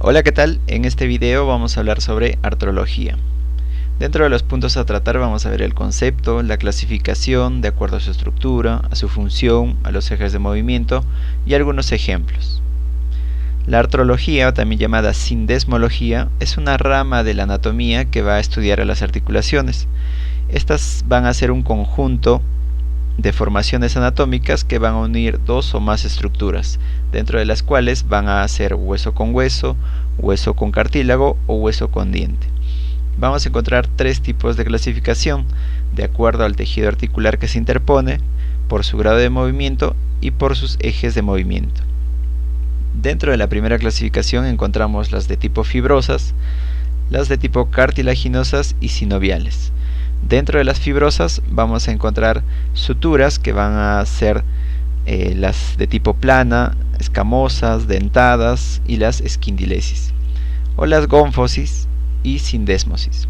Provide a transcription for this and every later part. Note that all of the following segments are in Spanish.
Hola, ¿qué tal? En este video vamos a hablar sobre artrología. Dentro de los puntos a tratar vamos a ver el concepto, la clasificación de acuerdo a su estructura, a su función, a los ejes de movimiento y algunos ejemplos. La artrología, o también llamada sindesmología, es una rama de la anatomía que va a estudiar a las articulaciones. Estas van a ser un conjunto de formaciones anatómicas que van a unir dos o más estructuras, dentro de las cuales van a ser hueso con hueso cartílago o hueso con diente. Vamos a encontrar tres tipos de clasificación, de acuerdo al tejido articular que se interpone, por su grado de movimiento y por sus ejes de movimiento. Dentro de la primera clasificación encontramos las de tipo fibrosas, las de tipo cartilaginosas y sinoviales. Dentro de las fibrosas vamos a encontrar suturas que van a ser las de tipo plana, escamosas, dentadas y las esquindilesis, o las gónfosis y sindesmosis.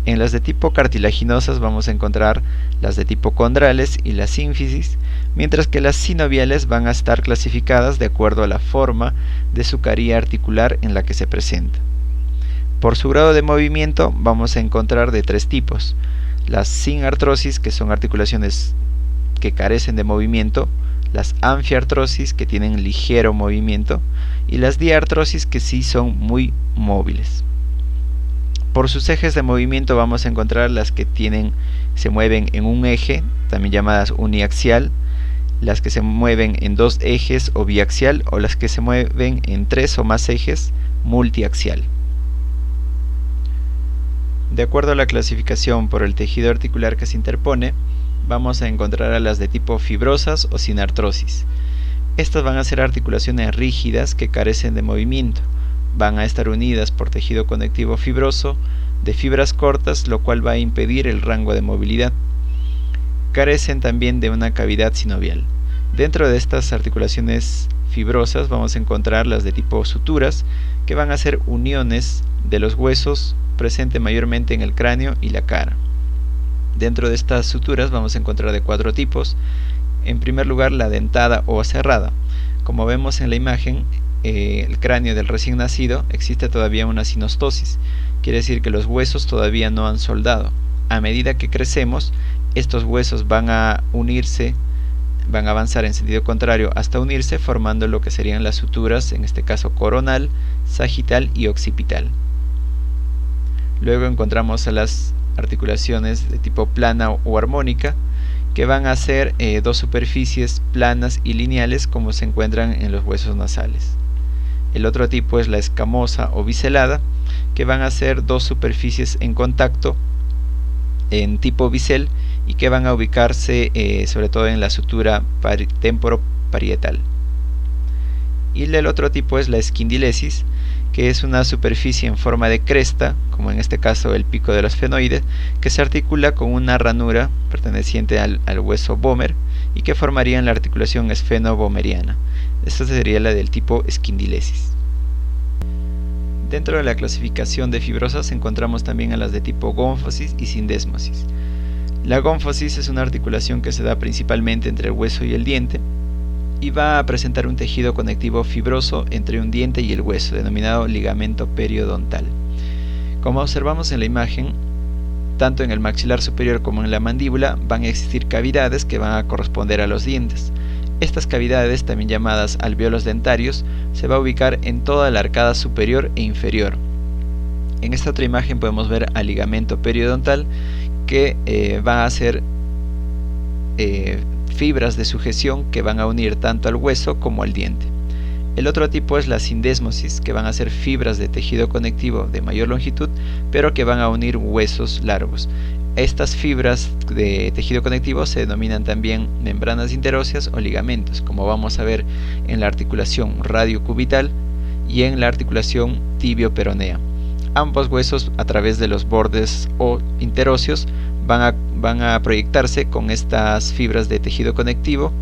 En las de tipo cartilaginosas vamos a encontrar las de tipo condrales y las sínfisis, mientras que las sinoviales van a estar clasificadas de acuerdo a la forma de su caría articular en la que se presenta. Por su grado de movimiento vamos a encontrar de tres tipos: las sin artrosis, que son articulaciones que carecen de movimiento, las anfiartrosis, que tienen ligero movimiento, y las diartrosis, que sí son muy móviles. Por sus ejes de movimiento vamos a encontrar las que se mueven en un eje, también llamadas uniaxial, las que se mueven en dos ejes o biaxial, o las que se mueven en tres o más ejes, multiaxial. De acuerdo a la clasificación por el tejido articular que se interpone, vamos a encontrar a las de tipo fibrosas o sin artrosis. Estas van a ser articulaciones rígidas que carecen de movimiento. Van a estar unidas por tejido conectivo fibroso de fibras cortas, lo cual va a impedir el rango de movilidad. Carecen también de una cavidad sinovial. Dentro de estas articulaciones fibrosas vamos a encontrar las de tipo suturas, que van a ser uniones de los huesos presente mayormente en el cráneo y la cara. Dentro de estas suturas vamos a encontrar de cuatro tipos. En primer lugar, la dentada o aserrada. Como vemos en la imagen, el cráneo del recién nacido existe todavía una sinostosis, quiere decir que los huesos todavía no han soldado. A medida que crecemos, estos huesos van a unirse, van a avanzar en sentido contrario hasta unirse, formando lo que serían las suturas, en este caso coronal, sagital y occipital. Luego encontramos a las articulaciones de tipo plana o armónica, que van a ser dos superficies planas y lineales, como se encuentran en los huesos nasales. El otro tipo es la escamosa o biselada, que van a ser dos superficies en contacto en tipo bisel y que van a ubicarse sobre todo en la sutura temporoparietal. Y el otro tipo es la esquindilesis, que es una superficie en forma de cresta, como en este caso el pico de los fenoides, que se articula con una ranura perteneciente al hueso vómer y que formaría la articulación esfeno-vomeriana. Esta sería la del tipo esquindilesis. Dentro de la clasificación de fibrosas encontramos también a las de tipo gónfosis y sindesmosis. La gónfosis es una articulación que se da principalmente entre el hueso y el diente, y va a presentar un tejido conectivo fibroso entre un diente y el hueso, denominado ligamento periodontal. Como observamos en la imagen, tanto en el maxilar superior como en la mandíbula van a existir cavidades que van a corresponder a los dientes. Estas cavidades, también llamadas alvéolos dentarios, se va a ubicar en toda la arcada superior e inferior. En esta otra imagen podemos ver al ligamento periodontal, que va a ser fibras de sujeción que van a unir tanto al hueso como al diente. El otro tipo es la sindesmosis, que van a ser fibras de tejido conectivo de mayor longitud, pero que van a unir huesos largos. Estas fibras de tejido conectivo se denominan también membranas interóseas o ligamentos, como vamos a ver en la articulación radiocubital y en la articulación tibio-peronea. Ambos huesos, a través de los bordes o interóseos, van a proyectarse con estas fibras de tejido conectivo,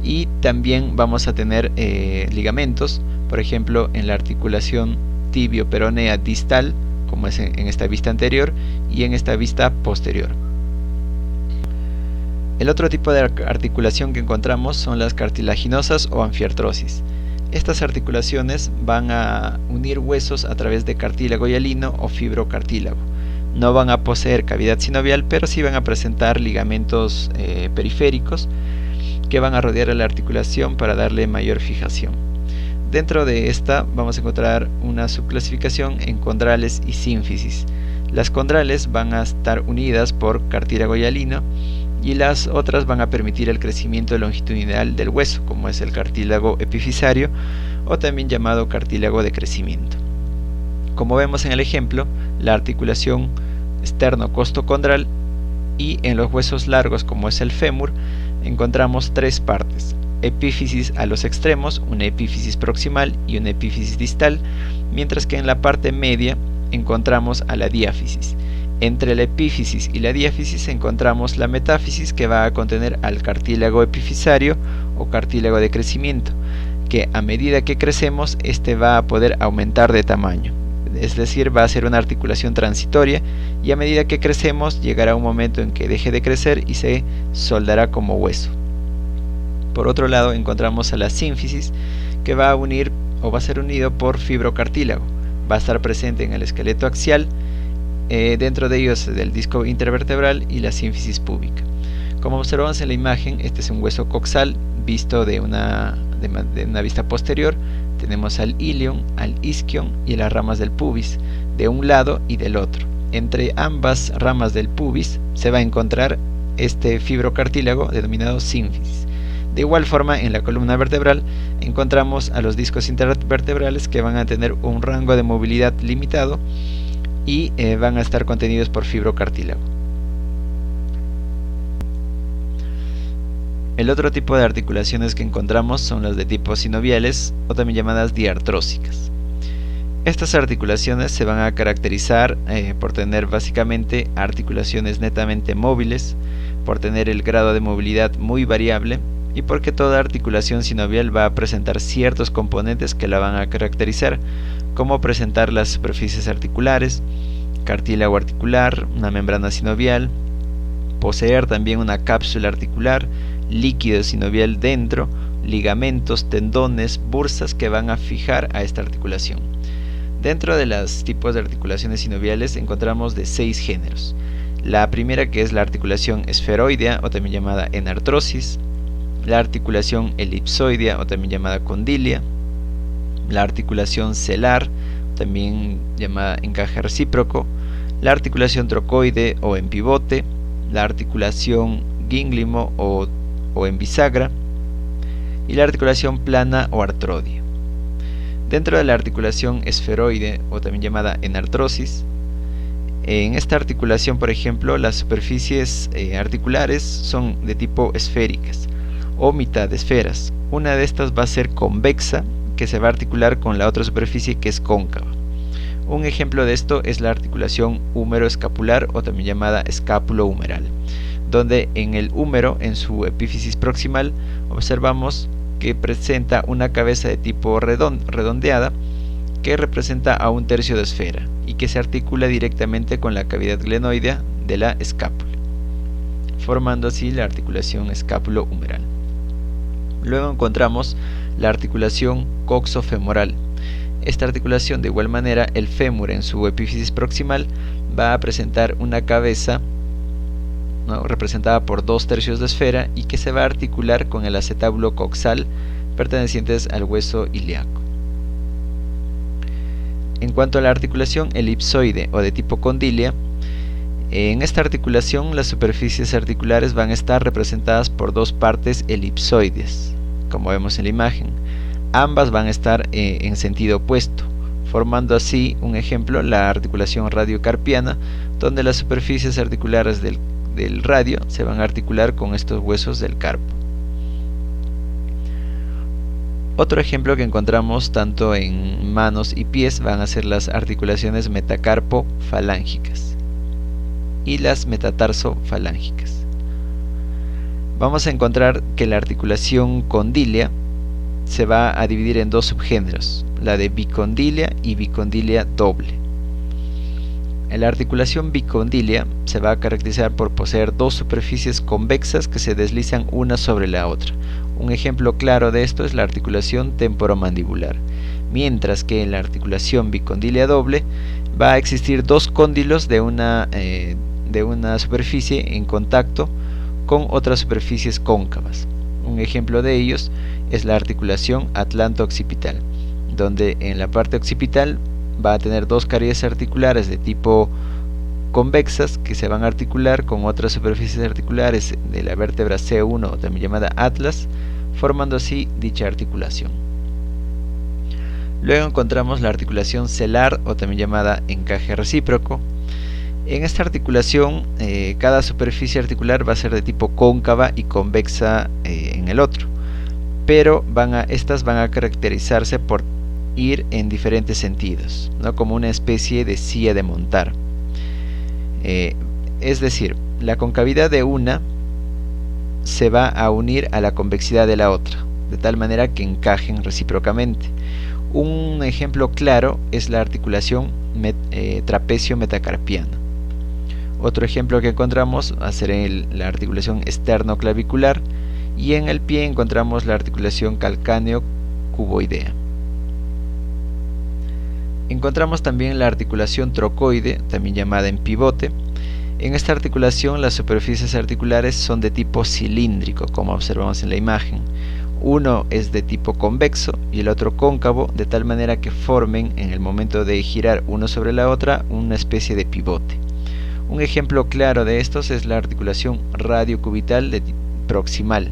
y también vamos a tener ligamentos, por ejemplo en la articulación tibio-peronea distal, como es en esta vista anterior y en esta vista posterior. El otro tipo de articulación que encontramos son las cartilaginosas o anfiartrosis. Estas articulaciones van a unir huesos a través de cartílago hialino o fibrocartílago. No van a poseer cavidad sinovial, pero sí van a presentar ligamentos periféricos que van a rodear a la articulación para darle mayor fijación. Dentro de esta vamos a encontrar una subclasificación en condrales y sínfisis. Las condrales van a estar unidas por cartílago hialino y las otras van a permitir el crecimiento longitudinal del hueso, como es el cartílago epifisario o también llamado cartílago de crecimiento. Como vemos en el ejemplo, la articulación esternocostocondral, y en los huesos largos como es el fémur encontramos tres partes: epífisis a los extremos, una epífisis proximal y una epífisis distal, mientras que en la parte media encontramos a la diáfisis. Entre la epífisis y la diáfisis encontramos la metáfisis, que va a contener al cartílago epifisario o cartílago de crecimiento, que a medida que crecemos este va a poder aumentar de tamaño, es decir, va a ser una articulación transitoria, y a medida que crecemos llegará un momento en que deje de crecer y se soldará como hueso. Por otro lado encontramos a la sínfisis, que va a unir o va a ser unido por fibrocartílago, va a estar presente en el esqueleto axial, dentro de ellos del disco intervertebral y la sínfisis púbica. Como observamos en la imagen, este es un hueso coxal visto de una vista posterior. Tenemos al ilion, al isquion y las ramas del pubis de un lado y del otro. Entre ambas ramas del pubis se va a encontrar este fibrocartílago denominado sínfisis. De igual forma, en la columna vertebral encontramos a los discos intervertebrales, que van a tener un rango de movilidad limitado y van a estar contenidos por fibrocartílago. El otro tipo de articulaciones que encontramos son las de tipo sinoviales, o también llamadas diartrósicas. Estas articulaciones se van a caracterizar por tener básicamente articulaciones netamente móviles, por tener el grado de movilidad muy variable, y porque toda articulación sinovial va a presentar ciertos componentes que la van a caracterizar, como presentar las superficies articulares, cartílago articular, una membrana sinovial, poseer también una cápsula articular, líquido sinovial dentro, ligamentos, tendones, bursas que van a fijar a esta articulación. Dentro de los tipos de articulaciones sinoviales encontramos de 6 géneros. La primera, que es la articulación esferoidea, o también llamada enartrosis; la articulación elipsoidea, o también llamada condilia; la articulación celar, también llamada encaje recíproco; la articulación trocoide o en pivote; la articulación gínglimo o en bisagra; y la articulación plana o artrodia. Dentro de la articulación esferoide, o también llamada enartrosis, en esta articulación, por ejemplo, las superficies articulares son de tipo esféricas o mitad esferas. Una de estas va a ser convexa, que se va a articular con la otra superficie que es cóncava. Un ejemplo de esto es la articulación húmero-escapular, o también llamada escápulo-humeral, donde en el húmero, en su epífisis proximal, observamos que presenta una cabeza de tipo redondeada, que representa a un tercio de esfera y que se articula directamente con la cavidad glenoidea de la escápula, formando así la articulación escápulo-humeral. Luego encontramos la articulación coxofemoral. Esta articulación, de igual manera, el fémur en su epífisis proximal va a presentar una cabeza representada por 2/3 de esfera, y que se va a articular con el acetábulo coxal pertenecientes al hueso ilíaco. En cuanto a la articulación elipsoide o de tipo condilia, en esta articulación las superficies articulares van a estar representadas por dos partes elipsoides, como vemos en la imagen. Ambas van a estar en sentido opuesto, formando así un ejemplo la articulación radiocarpiana, donde las superficies articulares del radio se van a articular con estos huesos del carpo. Otro ejemplo que encontramos tanto en manos y pies van a ser las articulaciones metacarpo-falángicas y las metatarso-falángicas. Vamos a encontrar que la articulación condilia se va a dividir en dos subgéneros, la de bicondilia y bicondilia doble. La articulación bicondilia se va a caracterizar por poseer dos superficies convexas que se deslizan una sobre la otra, Un ejemplo claro de esto es la articulación temporomandibular, mientras que en la articulación bicondilia doble va a existir dos cóndilos de una superficie en contacto con otras superficies cóncavas. Un ejemplo de ellos es la articulación atlanto-occipital, donde en la parte occipital va a tener dos caries articulares de tipo convexas que se van a articular con otras superficies articulares de la vértebra C1, o también llamada atlas, formando así dicha articulación. Luego encontramos la articulación celar, o también llamada encaje recíproco. En esta articulación, cada superficie articular va a ser de tipo cóncava y convexa en el otro, pero estas van a caracterizarse por ir en diferentes sentidos, ¿no? Como una especie de silla de montar. Es decir, la concavidad de una se va a unir a la convexidad de la otra, de tal manera que encajen recíprocamente. Un ejemplo claro es la articulación trapecio-metacarpiana. Otro ejemplo que encontramos va a ser la articulación esternoclavicular, y en el pie encontramos la articulación calcáneo-cuboidea. Encontramos también la articulación trocoide, también llamada en pivote. En esta articulación las superficies articulares son de tipo cilíndrico, como observamos en la imagen. Uno es de tipo convexo y el otro cóncavo, de tal manera que formen, en el momento de girar uno sobre la otra, una especie de pivote. Un ejemplo claro de estos es la articulación radiocubital proximal,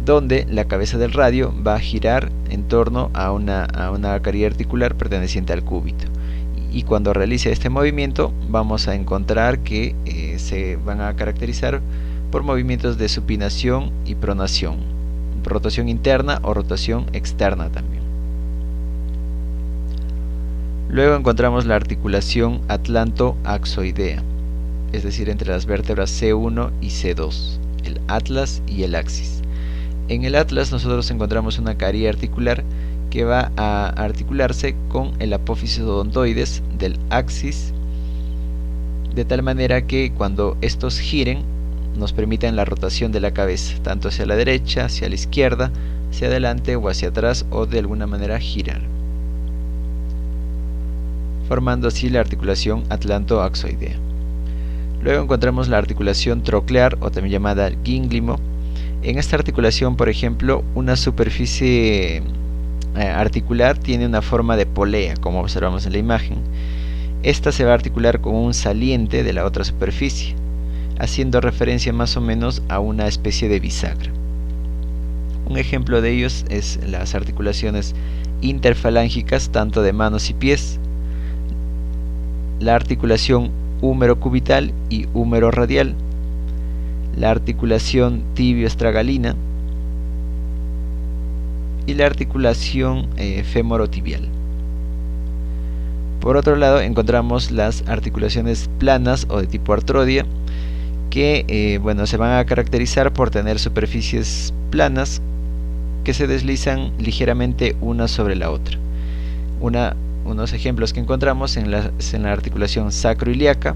donde la cabeza del radio va a girar en torno a una carie articular perteneciente al cúbito. Y cuando realice este movimiento vamos a encontrar que se van a caracterizar por movimientos de supinación y pronación, rotación interna o rotación externa también. Luego encontramos la articulación atlanto-axoidea, es decir, entre las vértebras C1 y C2, el atlas y el axis. En el atlas nosotros encontramos una carie articular que va a articularse con el apófisis odontoides del axis, de tal manera que cuando estos giren nos permitan la rotación de la cabeza, tanto hacia la derecha, hacia la izquierda, hacia adelante o hacia atrás, o de alguna manera girar, formando así la articulación atlanto-axoidea. Luego encontramos la articulación troclear, o también llamada gínglimo. En esta articulación, por ejemplo, una superficie articular tiene una forma de polea, como observamos en la imagen. Esta se va a articular con un saliente de la otra superficie, haciendo referencia más o menos a una especie de bisagra. Un ejemplo de ellos es las articulaciones interfalángicas, tanto de manos y pies, la articulación húmero-cubital y húmero-radial, la articulación tibio-estragalina y la articulación femorotibial. Por otro lado encontramos las articulaciones planas o de tipo artrodia, que se van a caracterizar por tener superficies planas que se deslizan ligeramente una sobre la otra. Unos ejemplos que encontramos en la articulación sacroiliaca,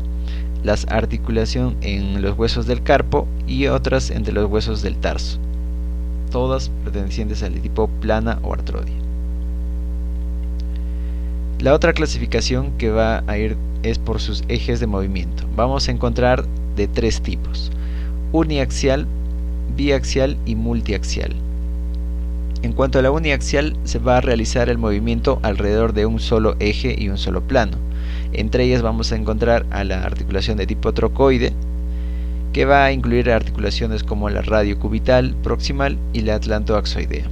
las articulación en los huesos del carpo y otras entre los huesos del tarso, todas pertenecientes al tipo plana o artrodia. La otra clasificación que va a ir es por sus ejes de movimiento. Vamos a encontrar de tres tipos: uniaxial, biaxial y multiaxial. En cuanto a la uniaxial, se va a realizar el movimiento alrededor de un solo eje y un solo plano. Entre ellas vamos a encontrar a la articulación de tipo trocoide, que va a incluir articulaciones como la radiocubital proximal y la atlantoaxoidea,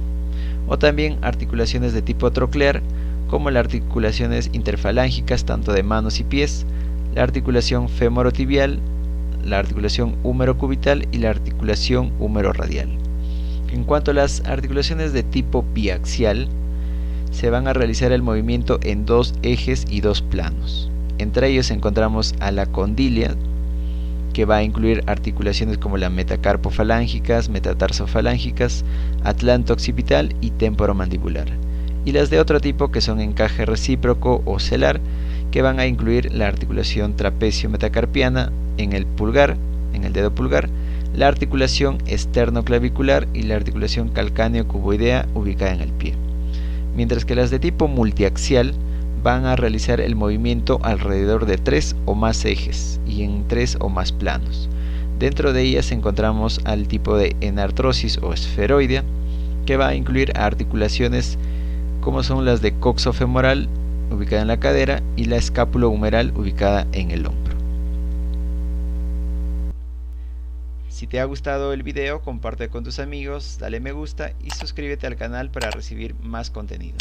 o también articulaciones de tipo troclear, como las articulaciones interfalángicas tanto de manos y pies, la articulación femorotibial, la articulación húmero-cubital y la articulación húmero-radial. En cuanto a las articulaciones de tipo biaxial, se van a realizar el movimiento en dos ejes y dos planos. Entre ellos encontramos a la condilia, que va a incluir articulaciones como las metacarpofalángicas, metatarsofalangicas, atlanto-occipital y temporomandibular, y las de otro tipo que son encaje recíproco o celar, que van a incluir la articulación trapecio-metacarpiana en el pulgar, en el dedo pulgar, la articulación esternoclavicular y la articulación calcáneo-cuboidea ubicada en el pie. Mientras que las de tipo multiaxial van a realizar el movimiento alrededor de 3 o más ejes y en 3 o más planos. Dentro de ellas encontramos al tipo de enartrosis o esferoidea, que va a incluir articulaciones como son las de coxofemoral, ubicada en la cadera, y la escápulo-humeral, ubicada en el hombro. Si te ha gustado el video, comparte con tus amigos, dale me gusta y suscríbete al canal para recibir más contenido.